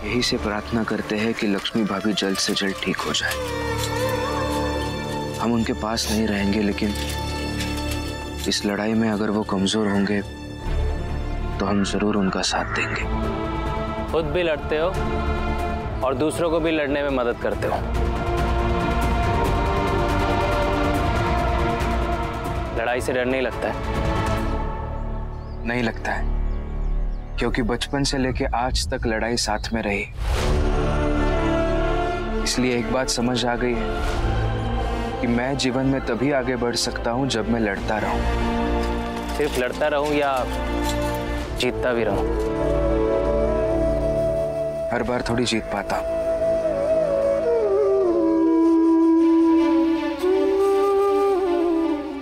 यही से प्रार्थना करते हैं कि लक्ष्मी भाभी जल्द से जल्द ठीक हो जाए। हम उनके पास नहीं रहेंगे, लेकिन इस लड़ाई में अगर वो कमजोर होंगे तो हम जरूर उनका साथ देंगे। खुद भी लड़ते हो और दूसरों को भी लड़ने में मदद करते हो। लड़ाई से डर नहीं लगता है? नहीं लगता है, क्योंकि बचपन से लेके आज तक लड़ाई साथ में रही। इसलिए एक बात समझ आ गई है कि मैं जीवन में तभी आगे बढ़ सकता हूं जब मैं लड़ता रहूं। सिर्फ लड़ता रहूं या जीतता भी रहूं? हर बार थोड़ी जीत पाता।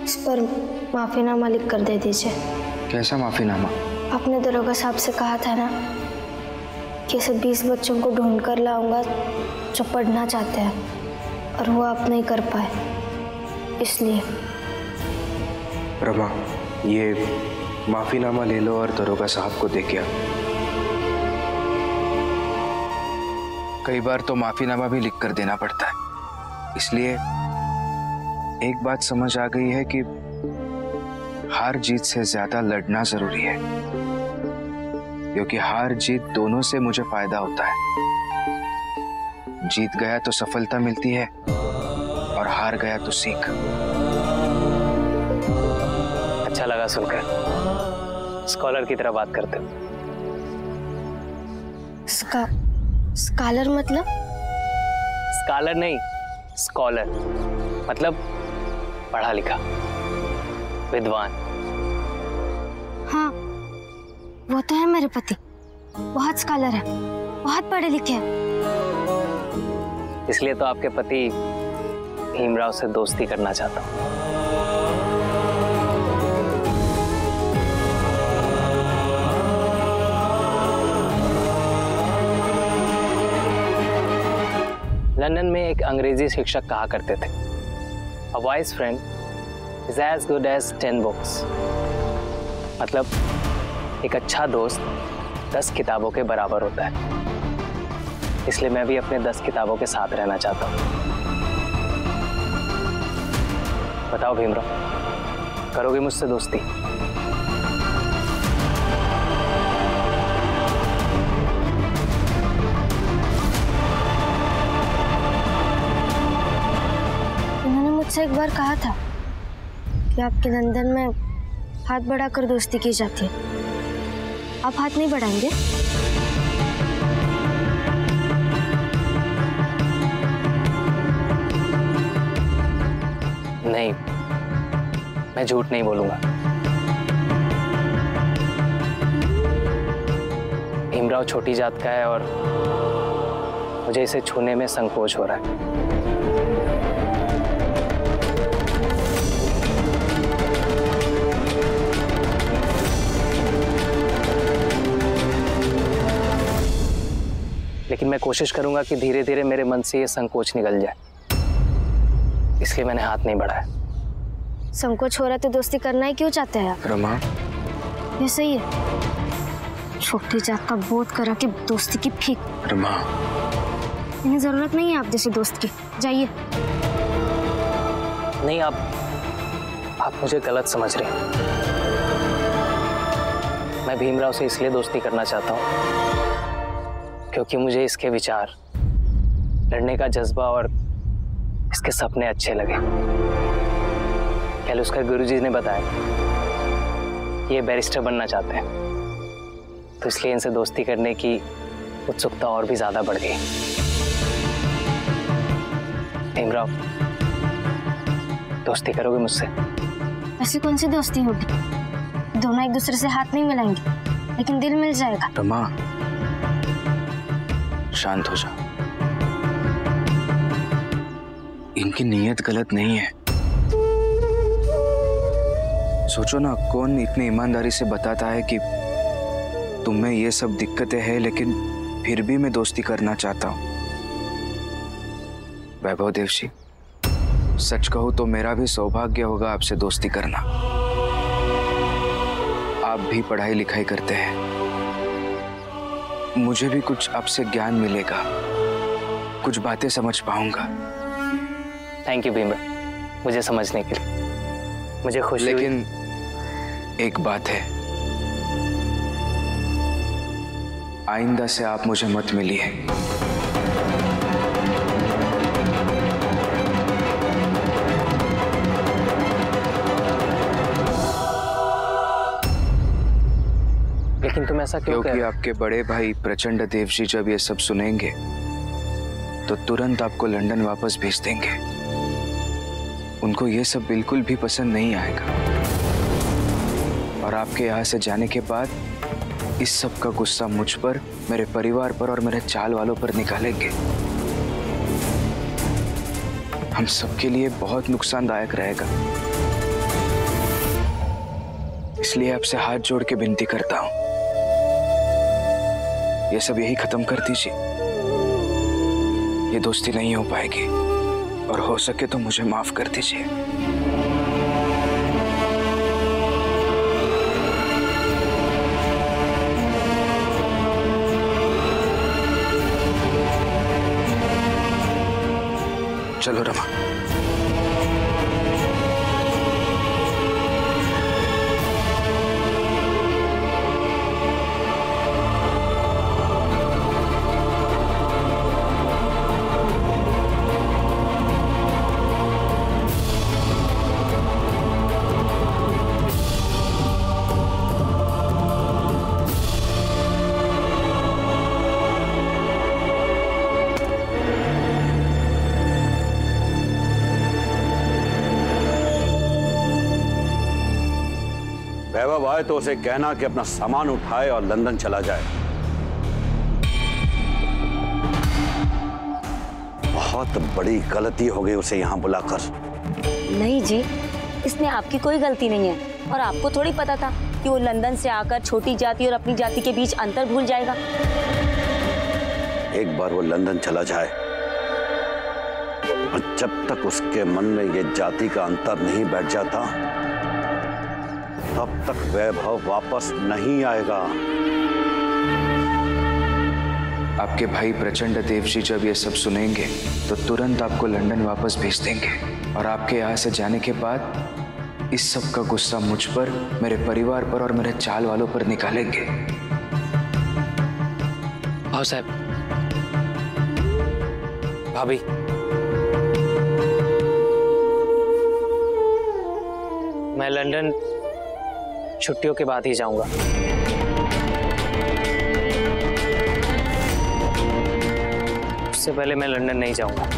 इस पर माफीनामा लिख कर दे दीजिए। कैसा माफीनामा? आपने दरोगा साहब से कहा था ना कि ऐसे 20 बच्चों को ढूंढ कर लाऊंगा जो पढ़ना चाहते हैं, और वो आप नहीं कर पाए, इसलिए। रमा, ये माफीनामा ले लो और दरोगा साहब को दे के आओ। कई बार तो माफीनामा भी लिख कर देना पड़ता है, इसलिए एक बात समझ आ गई है कि हार जीत से ज्यादा लड़ना जरूरी है, क्योंकि हार जीत दोनों से मुझे फायदा होता है। जीत गया तो सफलता मिलती है और हार गया तो सीख। अच्छा लगा सुनकर। स्कॉलर की तरह बात करते हो। स्कॉलर मतलब? स्कॉलर नहीं, स्कॉलर मतलब पढ़ा लिखा, विद्वान। हाँ, वो तो है मेरे पति, बहुत स्कॉलर है, बहुत पढ़े लिखे हैं। इसलिए तो आपके पति भीमराव से दोस्ती करना चाहता हूँ। लंदन में एक अंग्रेजी शिक्षक कहा करते थे, A wise friend is as good as 10 books। मतलब एक अच्छा दोस्त 10 किताबों के बराबर होता है। इसलिए मैं भी अपने 10 किताबों के साथ रहना चाहता हूँ। बताओ भीमराव, करोगे मुझसे दोस्ती? मुझसे एक बार कहा था कि आपके लंदन में हाथ बढ़ाकर दोस्ती की जाती है। आप हाथ नहीं बढ़ाएंगे? नहीं, मैं झूठ नहीं बोलूंगा। भीमराव छोटी जात का है और मुझे इसे छूने में संकोच हो रहा है। लेकिन मैं कोशिश करूंगा कि धीरे धीरे मेरे मन से ये संकोच निकल जाए, इसलिए मैंने हाथ नहीं बढ़ाया। संकोच हो रहा तो दोस्ती करना ही क्यों चाहते हैं आप? रमा, ये सही है, छोटी जात का बोध करा के दोस्ती की फीक। रमा, इन्हें जरूरत नहीं है आप जैसे दोस्त की, जाइए। नहीं, आप मुझे गलत समझ रहे हैं। मैं भीमराव से इसलिए दोस्ती करना चाहता हूँ क्योंकि मुझे इसके विचार, लड़ने का जज्बा और इसके सपने अच्छे लगे। कल उसका गुरुजी ने बताया कि ये बैरिस्टर बनना चाहते हैं, तो इसलिए इनसे दोस्ती करने की उत्सुकता और भी ज्यादा बढ़ गई। भीमराव, दोस्ती करोगे मुझसे? ऐसी कौन सी दोस्ती होगी? दोनों एक दूसरे से हाथ नहीं मिलाएंगे, लेकिन दिल मिल जाएगा। रमा, शांत हो जा। इनकी नीयत गलत नहीं है। सोचो ना, कौन इतनी ईमानदारी से बताता है कि तुम में ये सब दिक्कतें हैं, लेकिन फिर भी मैं दोस्ती करना चाहता हूं। वैभव देव जी, सच कहूं तो मेरा भी सौभाग्य होगा आपसे दोस्ती करना। आप भी पढ़ाई लिखाई करते हैं, मुझे भी कुछ आपसे ज्ञान मिलेगा, कुछ बातें समझ पाऊंगा। थैंक यू भीमराव, मुझे समझने के लिए। मुझे खुशी हुई। लेकिन एक बात है, आइंदा से आप मुझे मत मिलिए। लेकिन तुम ऐसा क्यों कह क्योंकि रहे हो? आपके बड़े भाई प्रचंड देव जी जब ये सब सुनेंगे तो तुरंत आपको लंदन वापस भेज देंगे। उनको ये सब बिल्कुल भी पसंद नहीं आएगा और आपके यहाँ से जाने के बाद इस सब का गुस्सा मुझ पर, मेरे परिवार पर और मेरे चाल वालों पर निकालेंगे। हम सबके लिए बहुत नुकसानदायक रहेगा। इसलिए आपसे हाथ जोड़ के विनती करता हूं, ये सब यही खत्म कर दीजिए। ये दोस्ती नहीं हो पाएगी और हो सके तो मुझे माफ कर दीजिए। चलो रमा। वैभव आए तो उसे कहना कि अपना सामान उठाए और लंदन चला जाए। बहुत बड़ी गलती हो गई उसे यहाँ बुलाकर। नहीं जी, इसमें आपकी कोई गलती नहीं है और आपको थोड़ी पता था कि वो लंदन से आकर छोटी जाति और अपनी जाति के बीच अंतर भूल जाएगा। एक बार वो लंदन चला जाए और जब तक उसके मन में ये जाति का अंतर नहीं बैठ जाता तब तक वैभव वापस नहीं आएगा। आपके भाई प्रचंड देव जी जब ये सब सुनेंगे तो तुरंत आपको लंदन वापस भेज देंगे और आपके यहाँ से जाने के बाद इस सब का गुस्सा मुझ पर, मेरे परिवार पर और मेरे चाल वालों पर निकालेंगे। भाऊ साहब, भाभी, मैं लंदन छुट्टियों के बाद ही जाऊंगा। उससे पहले मैं लंदन नहीं जाऊंगा।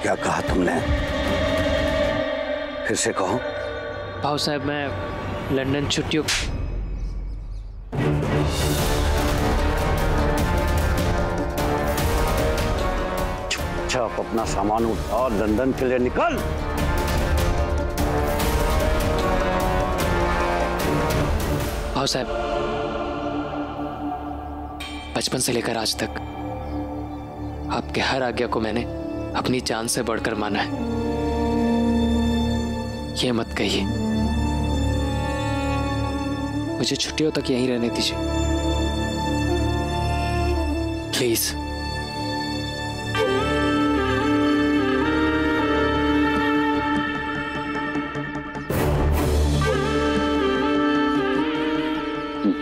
क्या कहा तुमने? फिर से कहो। भाऊ साहब, मैं लंदन छुट्टियों चुपचाप अपना सामान उठा और लंदन के लिए निकल। भाऊ साहब, बचपन से लेकर आज तक आपके हर आज्ञा को मैंने अपनी जान से बढ़कर माना है। ये मत कहिए, मुझे छुट्टियों तक यहीं रहने दीजिए प्लीज।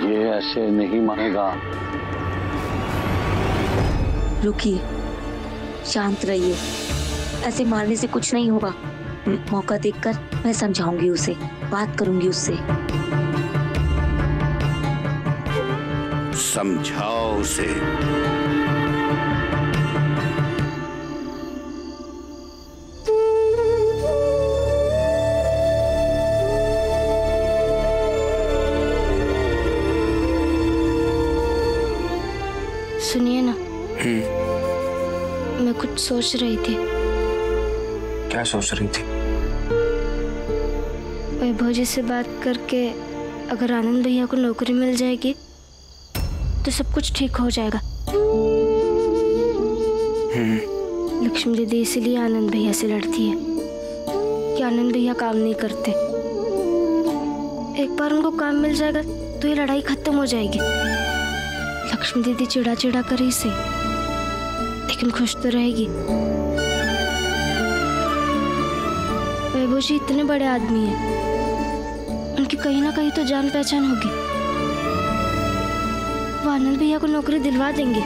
ये ऐसे नहीं मानेगा। रुकिए, शांत रहिए, ऐसे मारने से कुछ नहीं होगा। मौका देखकर मैं समझाऊंगी उसे, बात करूंगी उससे। समझाओ उसे। सुनिए ना, मैं कुछ सोच रही थी। क्या सोच रही थी? वैभव जी से बात करके अगर आनंद भैया को नौकरी मिल जाएगी तो सब कुछ ठीक हो जाएगा। लक्ष्मी दीदी इसीलिए आनंद भैया से लड़ती है कि आनंद भैया काम नहीं करते। एक बार उनको काम मिल जाएगा तो ये लड़ाई खत्म हो जाएगी। लक्ष्मी दीदी चिढ़ा चिढ़ा कर ही सही, लेकिन खुश तो रहेगी। वैभव जी इतने बड़े आदमी हैं, उनकी कहीं ना कहीं तो जान पहचान होगी। वो आनंद भैया को नौकरी दिलवा देंगे।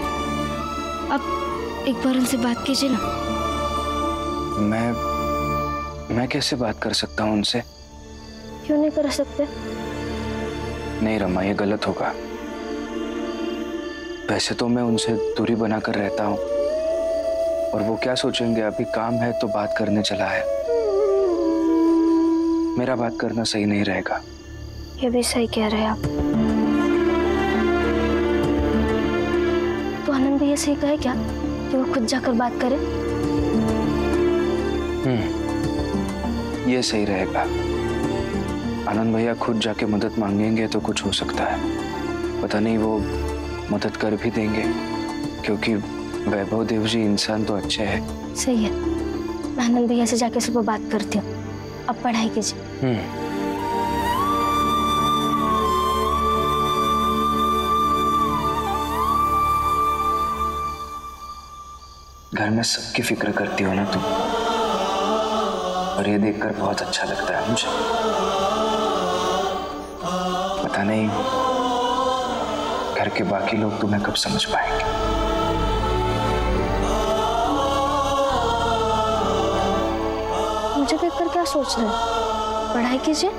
अब एक बार उनसे बात कीजिए ना। मैं कैसे बात कर सकता हूँ उनसे? क्यों नहीं कर सकते? नहीं रमा, ये गलत होगा। वैसे तो मैं उनसे दूरी बनाकर रहता हूँ, और वो क्या सोचेंगे, अभी काम है तो बात करने चला है। मेरा बात करना सही नहीं रहेगा। ये भी सही कह रहे हैं आप। तो आनंद भैया से कहे क्या कि वो खुद जाकर बात करे? ये सही रहेगा। आनंद भैया खुद जाके मदद मांगेंगे तो कुछ हो सकता है। पता नहीं वो मदद कर भी देंगे, क्योंकि वैभव देव जी इंसान तो अच्छे हैं। सही है, मैं आनंद भैया से जाके सुबह बात करती हूँ। अब पढ़ाई कीजिए। घर में सबकी फिक्र करती हो ना तुम, और ये देखकर बहुत अच्छा लगता है मुझे। पता नहीं घर के बाकी लोग तुम्हें कब समझ पाएंगे। मुझे देखकर क्या सोच रहे हैं? पढ़ाई कीजिए।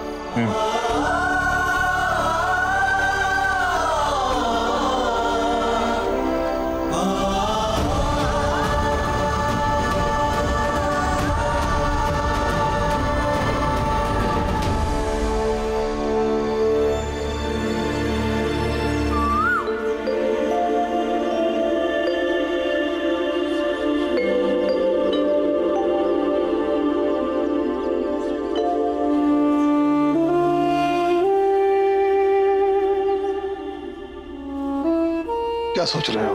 क्या सोच रहे हो?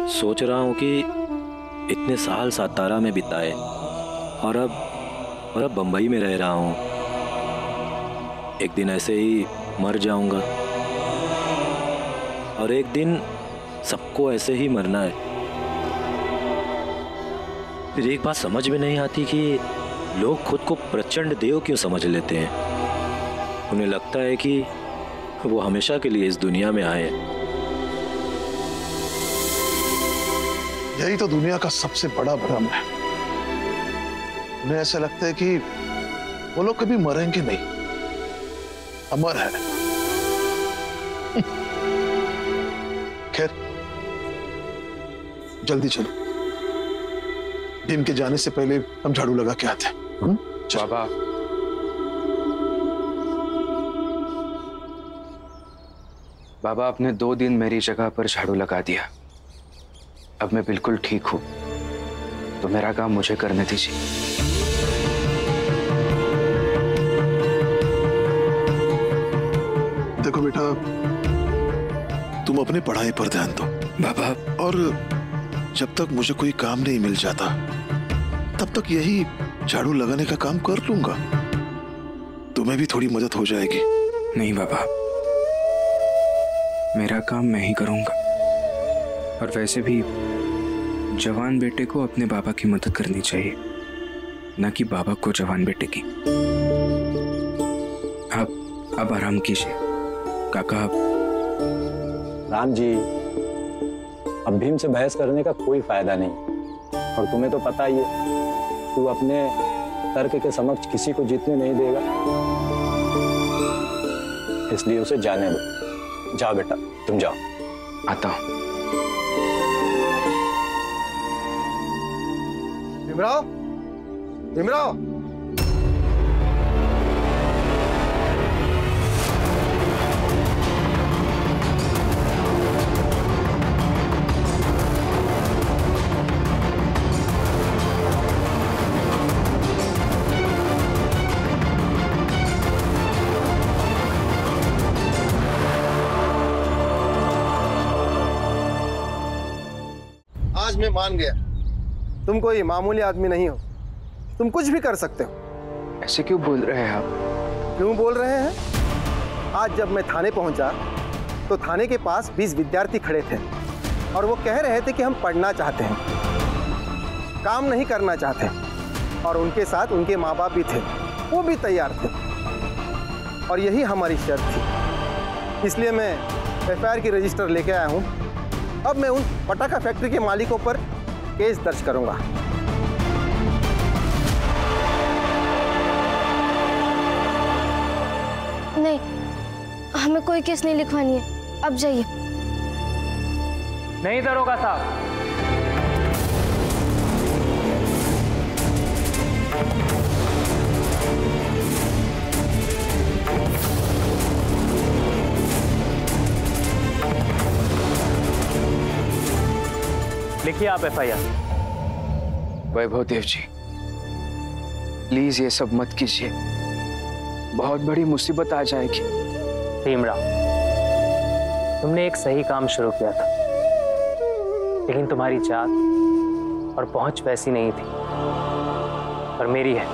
सोच रहा हूँ कि इतने साल सातारा में बिताए और अब बंबई में रह रहा हूँ। एक दिन ऐसे ही मर जाऊंगा, और एक दिन सबको ऐसे ही मरना है। फिर एक बात समझ में नहीं आती कि लोग खुद को प्रचंड देव क्यों समझ लेते हैं। उन्हें लगता है कि वो हमेशा के लिए इस दुनिया में आए। यही तो दुनिया का सबसे बड़ा भ्रम है। उन्हें ऐसा लगता है कि वो लोग कभी मरेंगे नहीं, अमर है। खैर, जल्दी चलो, भीम के जाने से पहले हम झाड़ू लगा के आते हैं। बाबा, बाबा आपने 2 दिन मेरी जगह पर झाड़ू लगा दिया। अब मैं बिल्कुल ठीक हूं, तो मेरा काम मुझे करने दीजिए। देखो बेटा, तुम अपनी पढ़ाई पर ध्यान दो बाबा। और जब तक मुझे कोई काम नहीं मिल जाता तब तक यही झाड़ू लगाने का काम कर लूंगा। तुम्हें भी थोड़ी मदद हो जाएगी। नहीं बाबा, मेरा काम मैं ही करूंगा। और वैसे भी जवान बेटे को अपने बाबा की मदद करनी चाहिए, ना कि बाबा को जवान बेटे की। अब आराम कीजिए काका। राम जी, अब भीम से बहस करने का कोई फायदा नहीं, और तुम्हें तो पता ही है तू अपने तर्क के समक्ष किसी को जीतने नहीं देगा, इसलिए उसे जाने दो। जाओ बेटा, तुम जाओ। आता हूं। भीमराव, भीमराव, मान गया। तुम कोई मामूली आदमी नहीं हो, तुम कुछ भी कर सकते हो। ऐसे क्यों बोल रहे हैं आप? क्यों बोल रहे हैं? आज जब मैं थाने पहुंचा तो थाने के पास 20 विद्यार्थी खड़े थे और वो कह रहे थे कि हम पढ़ना चाहते हैं, काम नहीं करना चाहते, और उनके साथ उनके माँ बाप भी थे, वो भी तैयार थे, और यही हमारी शर्त थी। इसलिए मैं एफआईआर की रजिस्टर लेके आया हूँ। अब मैं उन पटाखा फैक्ट्री के मालिकों पर केस दर्ज करूँगा। नहीं, हमें कोई केस नहीं लिखवानी है, अब जाइए। नहीं दरोगा साहब, लिखिए आप FIR. Vaibhav Dev ji, please ये सब मत कीजिए, बहुत बड़ी मुसीबत आ जाएगी। भीमराव, तुमने एक सही काम शुरू किया था, लेकिन तुम्हारी जात और पहुंच वैसी नहीं थी, पर मेरी है,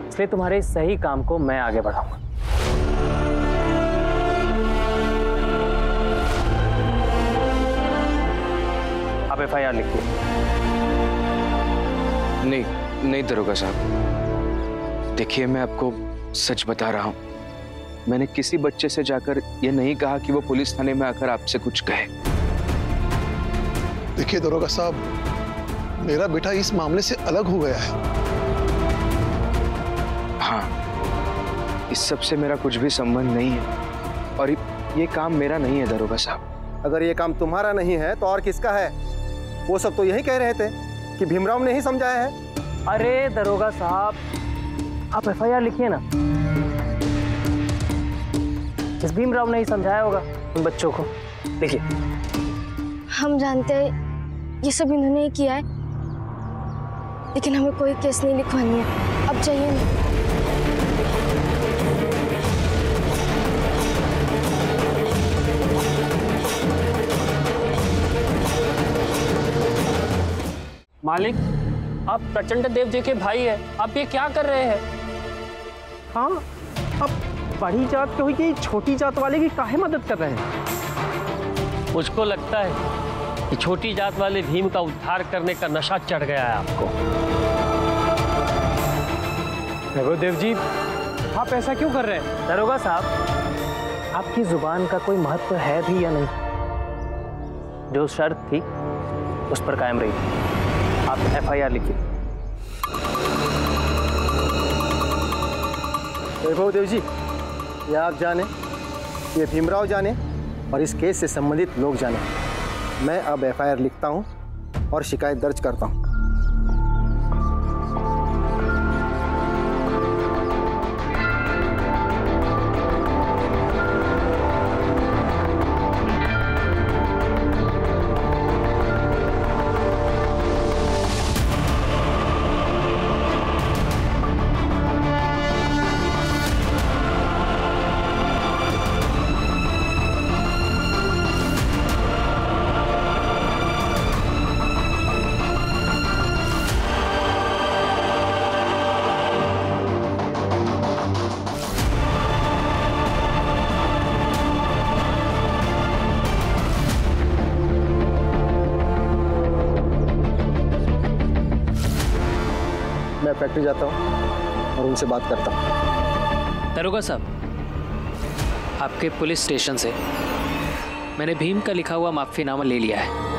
इसलिए तुम्हारे इस सही काम को मैं आगे बढ़ाऊंगा। आप एफआईआर लिखिए। नहीं दरोगा साहब, देखिए मैं आपको सच बता रहा हूं, मैंने किसी बच्चे से जाकर ये नहीं कहा कि वो पुलिस थाने में आकर आपसे कुछ कहे। देखिए दरोगा साहब, मेरा बेटा इस मामले से अलग हो गया है। हाँ, इस सब से मेरा कुछ भी संबंध नहीं है, और ये काम मेरा नहीं है दरोगा साहब। अगर ये काम तुम्हारा नहीं है तो और किसका है? वो सब तो यही कह रहे थे कि भीमराव ने ही समझाया है। अरे दरोगा साहब, आप एफआईआर लिखिए ना। इस भीमराव ने ही समझाया होगा उन बच्चों को। लिखिए। हम जानते हैं ये सब इन्होंने ही किया है, लेकिन हमें कोई केस नहीं लिखवानी है, अब जाइए ना। मालिक, आप प्रचंड देव जी के भाई हैं, आप ये क्या कर रहे हैं? हाँ, अब बड़ी जात के हुई कि छोटी जात वाले की काहे मदद कर रहे हैं? मुझको लगता है कि छोटी जात वाले भीम का उद्धार करने का नशा चढ़ गया है आपको। वैभव देव जी, आप ऐसा क्यों कर रहे हैं? दरोगा साहब, आपकी जुबान का कोई महत्व है भी या नहीं? जो शर्त थी उस पर कायम रही। आप एफआईआर लिखिए। वैभव देव जी, ये आप जाने, ये भीमराव जाने, और इस केस से संबंधित लोग जाने, मैं अब एफआईआर लिखता हूं और शिकायत दर्ज करता हूं। मैं फैक्ट्री जाता हूँ और उनसे बात करता हूँ। दरोगा साहब, आपके पुलिस स्टेशन से मैंने भीम का लिखा हुआ माफीनामा ले लिया है।